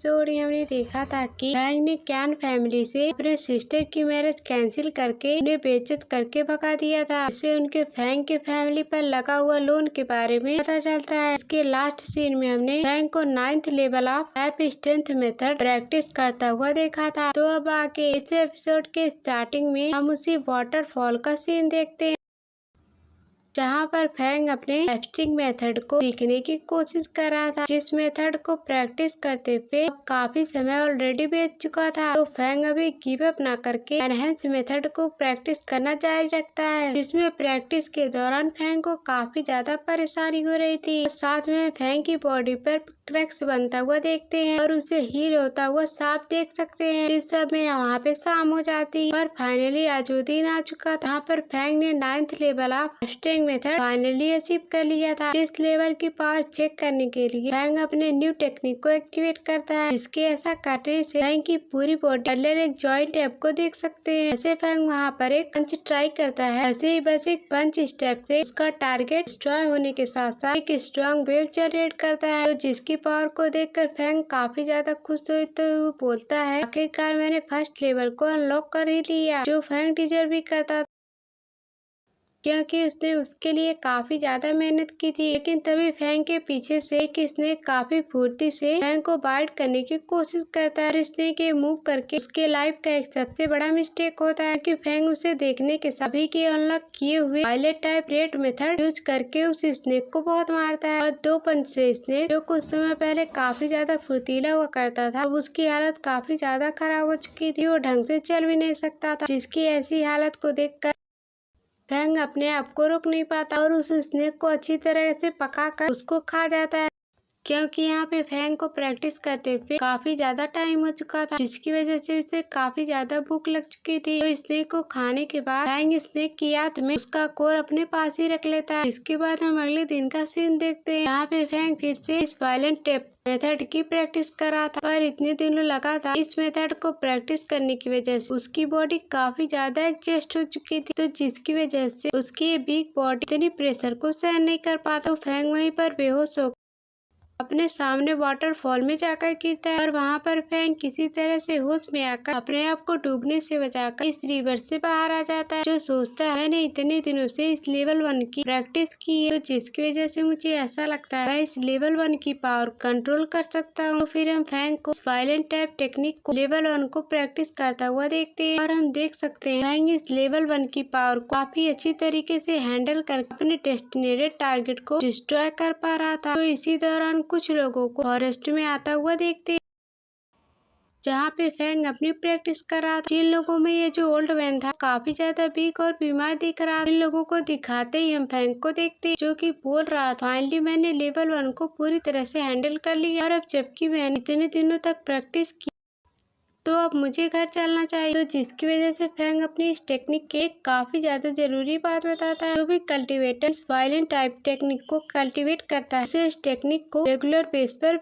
Episode में हमने देखा था कि फैंग ने कैन फैमिली से अपने सिस्टर की मैरिज कैंसिल करके उन्हें बेइज्जत करके भगा दिया था। इससे उनके फैंग की फैमिली पर लगा हुआ लोन के बारे में पता चलता है। इसके लास्ट सीन में हमने फैंग को 9th level of life strength method practice करता हुआ देखा था। तो अब आगे इस एपिसोड के स्टार्टिंग में हम उसी वाटरफॉल का सीन देखते हैं, जहाँ पर फैंग अपने एब्स्टिंग मेथड को सीखने की कोशिश कर रहा था, जिस मेथड को प्रैक्टिस करते हुए काफी समय ऑलरेडी बीत चुका था। तो फैंग अभी गिव अप ना करके एनहेंस मेथड को प्रैक्टिस करना जारी रखता है, जिसमें प्रैक्टिस के दौरान फैंग को काफी ज्यादा परेशानी हो रही थी। साथ में फैंग की बॉडी पर क्रैक्स बनता हुआ देखते हैं और उसे हील होता हुआ साफ देख सकते हैं। इस समय वहाँ पे शाम हो जाती है और फाइनली अजूदीन आ चुका था। यहाँ पर फैंग ने 9th लेवल ऑफ एब्स्टिंग मेथड फाइनली अचीव कर लिया था। इस लेवल की पावर चेक करने के लिए फैंग अपने न्यू टेक्निक को एक्टिवेट करता है। इसके ऐसा करने से फैंग की पूरी बॉडी पैरेलल एक जॉइंट ऐप को देख सकते हैं। ऐसे फैंग वहाँ पर एक पंच ट्राई करता है। ऐसे ही बस एक पंच स्टेप से उसका टारगेट डिस्ट्रॉय होने के साथ साथ एक स्ट्रॉन्ग वेव जनरेट करता है, तो जिसकी पावर को देखकर फैंग काफी ज्यादा खुश होते हुए बोलता है, आखिरकार मैंने फर्स्ट लेवल को अनलॉक कर ही लिया, जो फैंग डिजर्व भी करता, क्योंकि उसने उसके लिए काफी ज्यादा मेहनत की थी। लेकिन तभी फैंग के पीछे से एक स्नेक काफी फुर्ती से फैंग को बाइट करने की कोशिश करता है और स्नेक के मूव करके उसके लाइफ का एक सबसे बड़ा मिस्टेक होता है कि फैंग उसे देखने के सभी के अनलॉक किए हुए violet type red method use करके उस स्नेक को बहुत मारता है और 2 पंच से स्नेक, जो कुछ समय पहले काफी ज्यादा फुर्तीला हुआ करता था, अब उसकी हालत काफी ज्यादा खराब हो चुकी थी। वो ढंग से चल भी नहीं सकता था, जिसकी ऐसी हालत को देखकर फैंग अपने आप को रोक नहीं पाता और उस स्नेक को अच्छी तरह से पकाकर उसको खा जाता है, क्योंकि यहाँ पे फैंग को प्रैक्टिस करते हुए काफी ज्यादा टाइम हो चुका था, जिसकी वजह से उसे काफी ज्यादा भूख लग चुकी थी। तो स्नेक को खाने के बाद फैंग स्नेक की याद में उसका कोर अपने पास ही रख लेता है। इसके बाद हम अगले दिन का सीन देखते हैं। यहाँ पे फैंग फिर से इस वायलेंट टेप मेथड की प्रैक्टिस कर रहा था, पर इतने दिनों लगातार इस मेथड को प्रैक्टिस करने की वजह से उसकी बॉडी काफी ज्यादा एडजस्ट हो चुकी थी, तो जिसकी वजह से उसकी वीक बॉडी इतनी प्रेशर को सहन नहीं कर पाता। तो फैंग वहीं पर बेहोश हो अपने सामने वाटरफॉल में जाकर गिरता है और वहाँ पर फैंग किसी तरह से होश में आकर अपने आप को डूबने से बचाकर इस रिवर से बाहर आ जाता है, जो सोचता है मैंने इतने दिनों से इस लेवल 1 की प्रैक्टिस की है, तो जिसकी वजह से मुझे ऐसा लगता है मैं इस लेवल 1 की पावर कंट्रोल कर सकता हूँ। तो फिर हम फैंग को वायलेंट टाइप टेक्निक को लेवल 1 को प्रैक्टिस करता हुआ देखते हैं और हम देख सकते हैं फैंग इस लेवल 1 की पावर को काफी अच्छी तरीके से हैंडल कर अपने डेस्टिनेटेड टारगेट को डिस्ट्रॉय कर पा रहा था। तो इसी दौरान कुछ लोगों को फॉरेस्ट में आता हुआ देखते हैं, जहाँ पे फैंग अपनी प्रैक्टिस कर रहा था। जिन लोगों में ये जो ओल्ड मैन था काफी ज्यादा वीक और बीमार दिख रहा था, इन लोगों को दिखाते ही हम फैंग को देखते हैं, जो कि बोल रहा था फाइनली मैंने लेवल 1 को पूरी तरह से हैंडल कर लिया और अब जबकि मैंने इतने दिनों तक प्रैक्टिस की तो अब मुझे घर चलना चाहिए। तो जिसकी वजह से फैंग अपनी इस टेक्निक के एक काफी ज्यादा जरूरी बात बताता है। जो भी कल्टीवेटर इस वायलेंट टाइप टेक्निक को कल्टीवेट करता है, उसे इस टेक्निक को रेगुलर बेस पर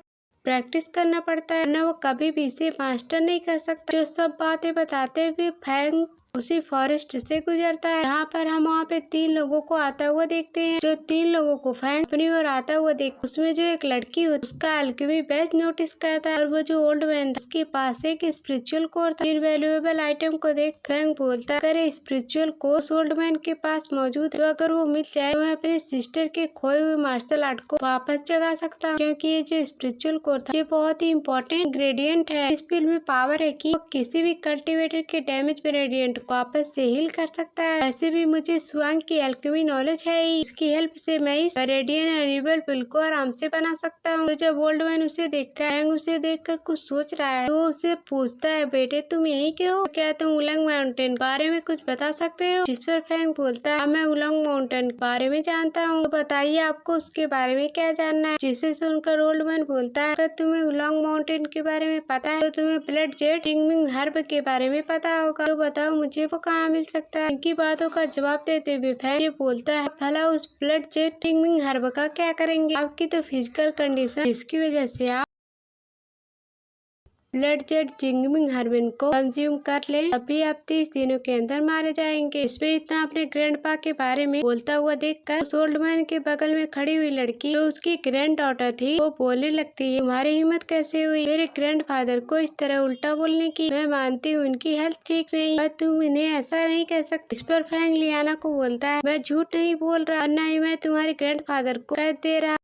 प्रैक्टिस करना पड़ता है, वरना वो कभी भी इसे मास्टर नहीं कर सकता। जो सब बातें बताते हुए फैंग उसी फॉरेस्ट से गुजरता है। यहाँ पर हम वहाँ पे 3 लोगों को आता हुआ देखते हैं। जो 3 लोगों को फैंग अपनी ओर आता हुआ देख उसमें जो एक लड़की होती उसका अल्केमी बैज नोटिस करता है और वो जो ओल्ड मैन था उसके पास एक स्पिरिचुअल कोर था। फिर वैल्यूएबल आइटम को देख फैंग बोलता है अगर स्पिरिचुअल कोर ओल्ड मैन के पास मौजूद है तो अगर वो मिल जाए तो मैं अपने सिस्टर के खोए हुए मार्शल आर्ट को वापस जगा सकता हूँ, क्योंकि ये जो स्पिरिचुअल कोर था ये बहुत ही इंपॉर्टेंट इंग्रेडिएंट है। इस फील्ड में पावर है कि किसी भी कल्टीवेटर के डैमेज ग्रेडियंट वापस से हील कर सकता है। वैसे भी मुझे स्वांग की एल्केमी नॉलेज है, इसकी हेल्प से मैं इस रेडियन एनिबल पुल को आराम से बना सकता हूँ। तो जब ओल्ड मैन उसे देखता है, उसे देखकर कुछ सोच रहा है, तो उसे पूछता है बेटे तुम यहीं क्यों हो, क्या तुम उलंग माउंटेन के बारे में कुछ बता सकते हो? जिस पर फैंग बोलता है मैं उलंग माउंटेन के बारे में जानता हूँ, तो बताइए आपको उसके बारे में क्या जानना है? जिसे सुनकर ओल्ड मैन बोलता है अगर तुम्हें उलंग माउंटेन के बारे में पता है तो तुम्हें ब्लड जेट टिंगमिंग हर्ब के बारे में पता होगा, तो बताओ मुझे वो कहाँ मिल सकता है? इनकी बातों का जवाब देते हुए फैंग ये बोलता है भला उस ब्लड जेट टिंगमिंग हर्ब का क्या करेंगे? आपकी तो फिजिकल कंडीशन जिसकी वजह से आप ब्लड जेट जिंगमिंग हर्बन को कंज्यूम कर ले, अभी आप 30 दिनों के अंदर मारे जाएंगे। इसमें इतना अपने ग्रैंडपा के बारे में बोलता हुआ देखकर उस ओल्ड मैन के बगल में खड़ी हुई लड़की जो उसकी ग्रैंड डॉटर थी वो बोलने लगती है, तुम्हारी हिम्मत कैसे हुई मेरे ग्रैंडफादर को इस तरह उल्टा बोलने की? मैं मानती हूँ उनकी हेल्थ ठीक नहीं, पर तुम इन्हें ऐसा नहीं कह सकते। इस पर फैंग लियाना को बोलता है, मैं झूठ नहीं बोल रहा और न ही मैं तुम्हारे ग्रैंडफादर को कह दे रहा,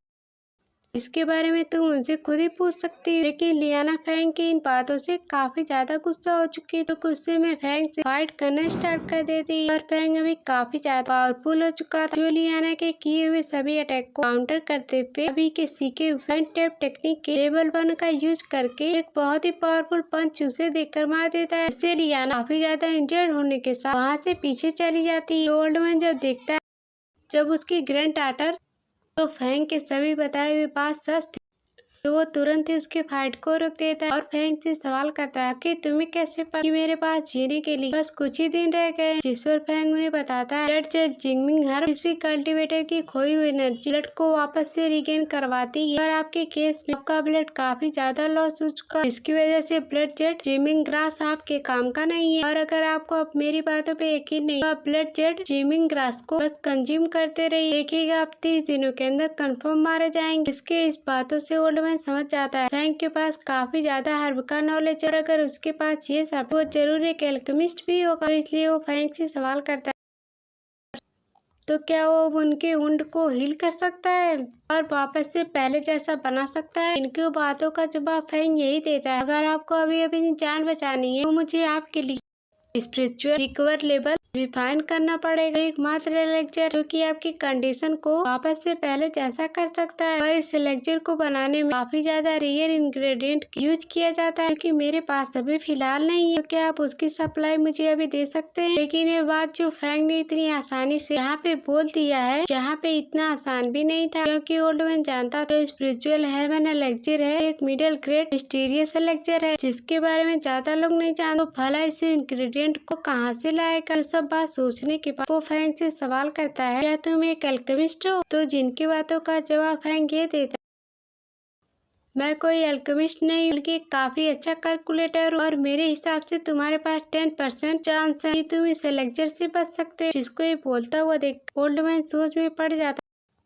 इसके बारे में तुम उनसे खुद ही पूछ सकती हो। लेकिन लियाना फैंग की इन बातों से काफी ज्यादा गुस्सा हो चुकी है, तो गुस्से में फैंग से फाइट करना स्टार्ट कर देती है। और फैंग अभी काफी ज्यादा पावरफुल हो चुका था, जो लियाना के किए हुए सभी अटैक को काउंटर करते हुए अभी के सीखे फ्रंट टैप टेक्निक के लेवल 1 का यूज करके एक बहुत ही पावरफुल पंच उसे देकर मार देता है। इससे लियाना काफी ज्यादा इंजर्ड होने के साथ वहाँ से पीछे चली जाती है। ओल्ड मैन जब देखता है जब उसकी ग्रैंड डॉटर तो फैंग के सभी बताए हुए बात सच थी, तो वो तुरंत ही उसके फाइट को रोक देता है और फैंग से सवाल करता है कि तुम्हें कैसे पता कि मेरे पास जीने के लिए बस कुछ ही दिन रह गए। जिस पर फैंग उन्हें बताता है ब्लड जेट जिंगमिंग हर्ब इस भी कल्टीवेटर की खोई हुई एनर्जी ब्लड को वापस से रिगेन करवाती है। और आपके केस में आपका ब्लड काफी ज्यादा लॉस हो चुका है, इसकी वजह से ब्लड जेट जिमिंग ग्रास आपके काम का नहीं है। और अगर आपको अब मेरी बातों पे यकीन नहीं तो आप ब्लड जेट जिमिंग ग्रास को बस कंज्यूम करते रहिए, देखिएगा आप 30 दिनों के अंदर कंफर्म मारे जाएंगे। इसके इस बातों से ओल्ड मैन समझ जाता है फैंग के पास काफी ज्यादा हर्ब का नॉलेज है और अगर उसके पास ये सब वो जरूर एक एल्केमिस्ट भी होगा, तो इसलिए वो फैंग से सवाल करता है तो क्या वो उनके वुंड को हील कर सकता है और वापस से पहले जैसा बना सकता है? इनकी बातों का जवाब फैंग यही देता है, अगर आपको अभी अभी जान बचानी है तो मुझे आपके लिए स्पिरिचुअल रिकवर लेवल रिफाइन करना पड़ेगा। एकमात्र एलेक्जर जो कि आपकी कंडीशन को वापस से पहले जैसा कर सकता है, और इस एलेक्जर को बनाने में काफी ज्यादा रेयर इंग्रेडिएंट यूज किया जाता है क्योंकि मेरे पास अभी फिलहाल नहीं है। क्या आप उसकी सप्लाई मुझे अभी दे सकते हैं? लेकिन ये बात जो फैंग ने इतनी आसानी से यहाँ पे बोल दिया है, जहाँ पे इतना आसान भी नहीं था, क्योंकि ओल्ड मैन जानता था स्पिरिचुअल हेवन एलेक्जर है एक मिडिल ग्रेड मिस्टीरियस एलेक्जर है जिसके बारे में ज्यादा लोग नहीं जानते। भला इस इंग्रेडिएंट को कहाँ से लाएगा? सब बात सोचने के बाद वो फैंग से सवाल करता है, क्या तुम एक अल्केमिस्ट हो? तो जिनकी बातों का जवाब फैंग ये देता है, मैं कोई अल्केमिस्ट नहीं बल्कि काफी अच्छा कैलकुलेटर हूँ और मेरे हिसाब से तुम्हारे पास 10% चांस है कि तुम इस एलेक्जर से बच सकते हो। जिसको ये बोलता हुआ देख ओल्ड मैन सोच में पड़ जाता है,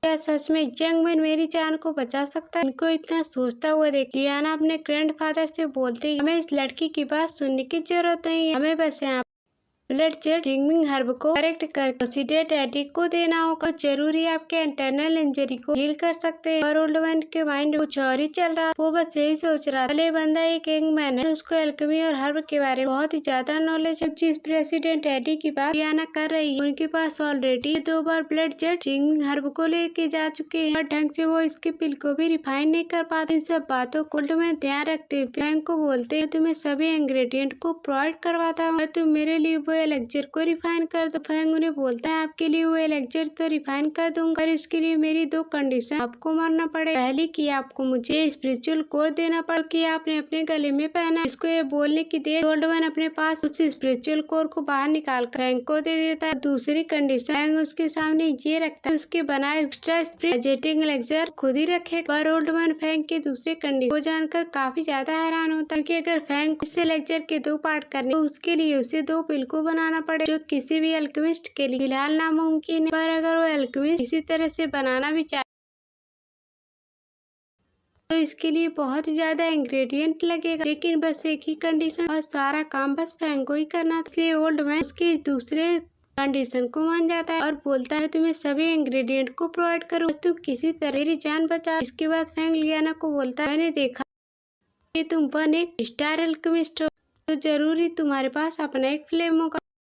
क्या सच में यंग मैन मेरी जान को बचा सकता है? इनको इतना सोचता हुआ देख लियाना अपने ग्रैंडफादर से बोलती है, हमें इस लड़की की बात सुनने की जरूरत नहीं है, हमें बस यहाँ ब्लड जेट जिंगमिंग हर्ब को करेक्ट कर ओक्सीडेट एडिक को देना होगा, तो जरूरी आपके इंटरनल इंजरी को हील कर सकते हैं। और ओल्ड मैन के माइंड कुछ और ही चल रहा, वो बस यही सोच रहा भले बंदा एक यंग मैन है, उसको एल्केमी और हर्ब के बारे में बहुत ही ज्यादा नॉलेज है। जिस प्रेसिडेंट एडी की बात लियाना कर रही है उनके पास ऑलरेडी 2 बार ब्लड जेट जिंगमिंग हर्ब को लेके जा चुके हैं और ढंग से वो इसके पिल को भी रिफाइन नहीं कर पाते। इन सब बातों को ओल्ड मैन ध्यान रखते हुए फैंग को बोलते हैं, तुम्हें सभी इंग्रेडिएंट को प्रोवाइड करवाता हूँ, तुम मेरे लिए वो एलेक्जर को रिफाइन कर दो। फैंग उन्हें बोलता है, आपके लिए वो एलेक्जर तो रिफाइन कर दूंगा पर इसके लिए मेरी 2 कंडीशन आपको मानना पड़ेगा। पहली कि आपको मुझे स्पिरिचुअल कोर देना पड़ेगा कि आपने अपने गले में पहना। इसको ये बोलने की देर ओल्ड मैन अपने पास उस स्पिरिचुअल कोर को बाहर निकाल कर फैंग को दे देता है। दूसरी कंडीशन फैंग उसके सामने ये रखता है, उसके बनाए एक्स्ट्रा स्पिरिचुअल एलेक्जर खुद ही रखे। पर ओल्ड मैन फैंग के दूसरे कंडीशन को जानकर काफी ज्यादा हैरान होता है, क्योंकि अगर फैंग इस एलेक्जर के 2 पार्ट करने तो उसके लिए उसे 2 पिल को बनाना पड़े, जो किसी भी अल्केमिस्ट के लिए फिलहाल नामुमकिन है। पर अगर वो अल्केमिस्ट इसी तरह से बनाना भी चाहे तो इसके लिए बहुत ही ज्यादा इंग्रेडिएंट लगेगा, लेकिन बस एक ही कंडीशन और सारा काम बस फैंग को ही करना। इसलिए ओल्ड मैन उसके दूसरे कंडीशन को मान जाता है और बोलता है, तुम्हें सभी इंग्रेडिएंट को प्रोवाइड करो, तुम किसी तरह मेरी जान बचा। इसके बाद फैंग लियाना को बोलता है, मैंने देखा कि तुम 1 स्टार अल्केमिस्ट हो, तो जरूरी तुम्हारे पास अपना एक फ्लेम होगा।